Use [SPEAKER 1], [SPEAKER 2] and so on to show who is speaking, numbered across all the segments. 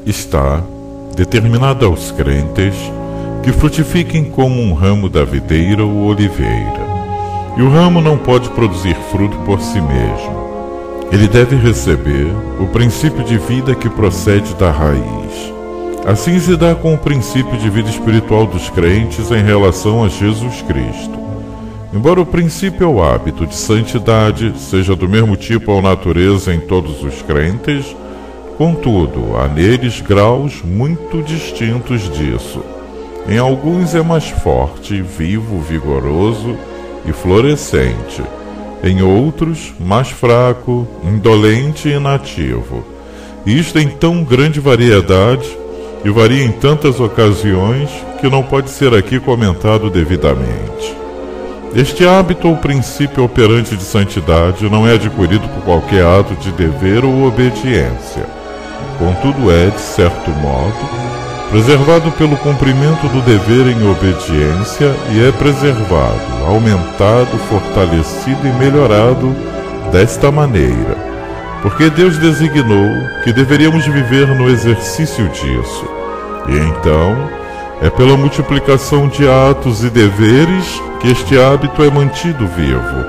[SPEAKER 1] está determinado aos crentes que frutifiquem como um ramo da videira ou oliveira. E o ramo não pode produzir fruto por si mesmo. Ele deve receber o princípio de vida que procede da raiz. Assim se dá com o princípio de vida espiritual dos crentes em relação a Jesus Cristo. Embora o princípio ou hábito de santidade seja do mesmo tipo ou natureza em todos os crentes, contudo, há neles graus muito distintos disso. Em alguns é mais forte, vivo, vigoroso e florescente. Em outros, mais fraco, indolente e inativo. E isto em tão grande variedade e varia em tantas ocasiões que não pode ser aqui comentado devidamente. Este hábito ou princípio operante de santidade não é adquirido por qualquer ato de dever ou obediência. Contudo é, de certo modo, preservado pelo cumprimento do dever em obediência e é preservado, aumentado, fortalecido e melhorado desta maneira, porque Deus designou que deveríamos viver no exercício disso. E então, é pela multiplicação de atos e deveres que este hábito é mantido vivo.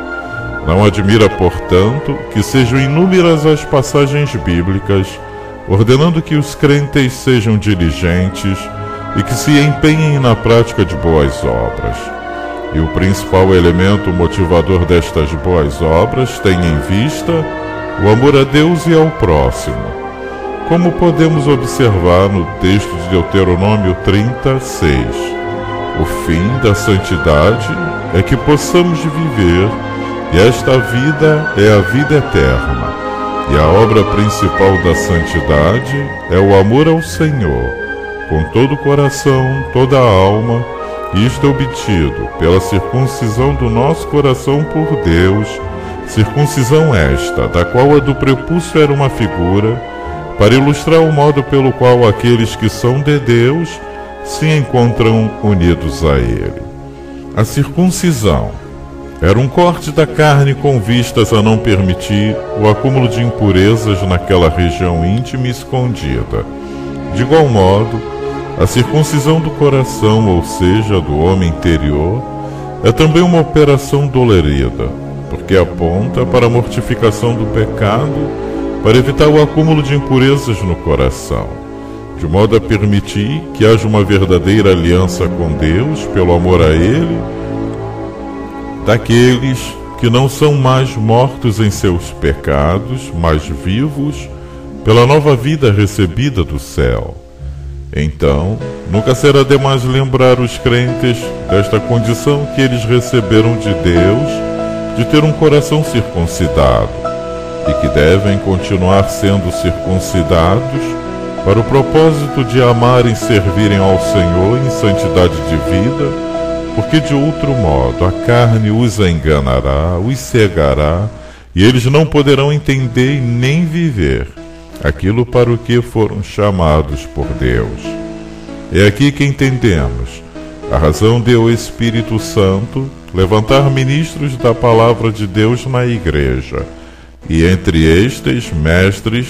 [SPEAKER 1] Não admira, portanto, que sejam inúmeras as passagens bíblicas ordenando que os crentes sejam diligentes e que se empenhem na prática de boas obras. E o principal elemento motivador destas boas obras tem em vista o amor a Deus e ao próximo. Como podemos observar no texto de Deuteronômio 36, o fim da santidade é que possamos viver, e esta vida é a vida eterna. E a obra principal da santidade é o amor ao Senhor, com todo o coração, toda a alma, e isto é obtido pela circuncisão do nosso coração por Deus, circuncisão esta, da qual a do prepúcio era uma figura, para ilustrar o modo pelo qual aqueles que são de Deus se encontram unidos a Ele. A circuncisão era um corte da carne com vistas a não permitir o acúmulo de impurezas naquela região íntima e escondida. De igual modo, a circuncisão do coração, ou seja, do homem interior, é também uma operação dolorida, porque aponta para a mortificação do pecado, para evitar o acúmulo de impurezas no coração, de modo a permitir que haja uma verdadeira aliança com Deus pelo amor a Ele, daqueles que não são mais mortos em seus pecados, mas vivos pela nova vida recebida do céu. Então, nunca será demais lembrar os crentes desta condição que eles receberam de Deus, de ter um coração circuncidado, e que devem continuar sendo circuncidados para o propósito de amarem e servirem ao Senhor em santidade de vida, porque de outro modo a carne os enganará, os cegará, e eles não poderão entender nem viver aquilo para o que foram chamados por Deus. É aqui que entendemos a razão de o Espírito Santo levantar ministros da palavra de Deus na igreja, e entre estes mestres,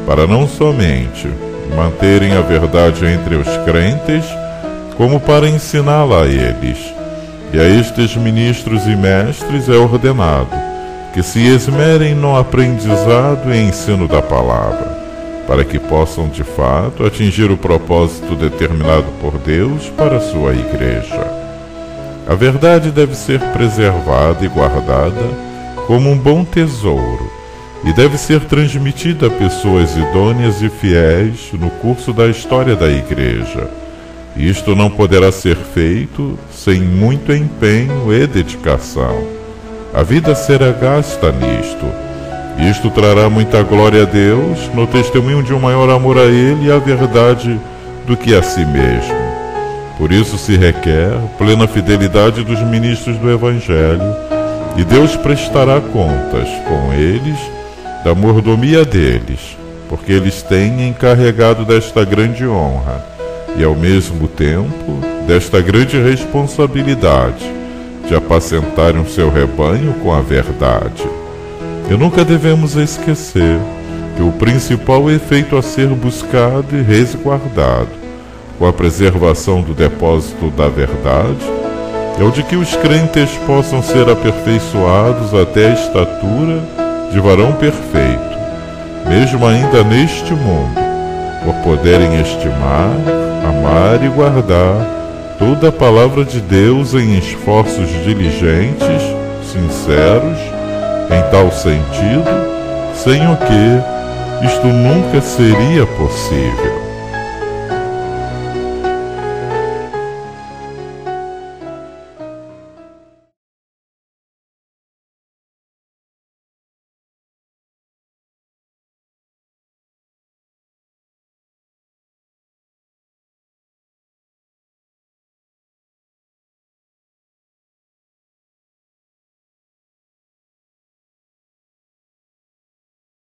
[SPEAKER 1] para não somente manterem a verdade entre os crentes, como para ensiná-la a eles. E a estes ministros e mestres é ordenado que se esmerem no aprendizado e ensino da palavra, para que possam de fato atingir o propósito determinado por Deus para a sua igreja. A verdade deve ser preservada e guardada como um bom tesouro, e deve ser transmitida a pessoas idôneas e fiéis no curso da história da igreja. Isto não poderá ser feito sem muito empenho e dedicação. A vida será gasta nisto. Isto trará muita glória a Deus no testemunho de um maior amor a Ele e à verdade do que a si mesmo. Por isso se requer plena fidelidade dos ministros do Evangelho, e Deus prestará contas com eles da mordomia deles, porque eles têm encarregado desta grande honra e, ao mesmo tempo, desta grande responsabilidade de apacentarem o seu rebanho com a verdade. E nunca devemos esquecer que o principal efeito a ser buscado e resguardado, com a preservação do depósito da verdade, é o de que os crentes possam ser aperfeiçoados até a estatura de varão perfeito, mesmo ainda neste mundo, por poderem estimar, amar e guardar toda a palavra de Deus em esforços diligentes, sinceros, em tal sentido, sem o que isto nunca seria possível.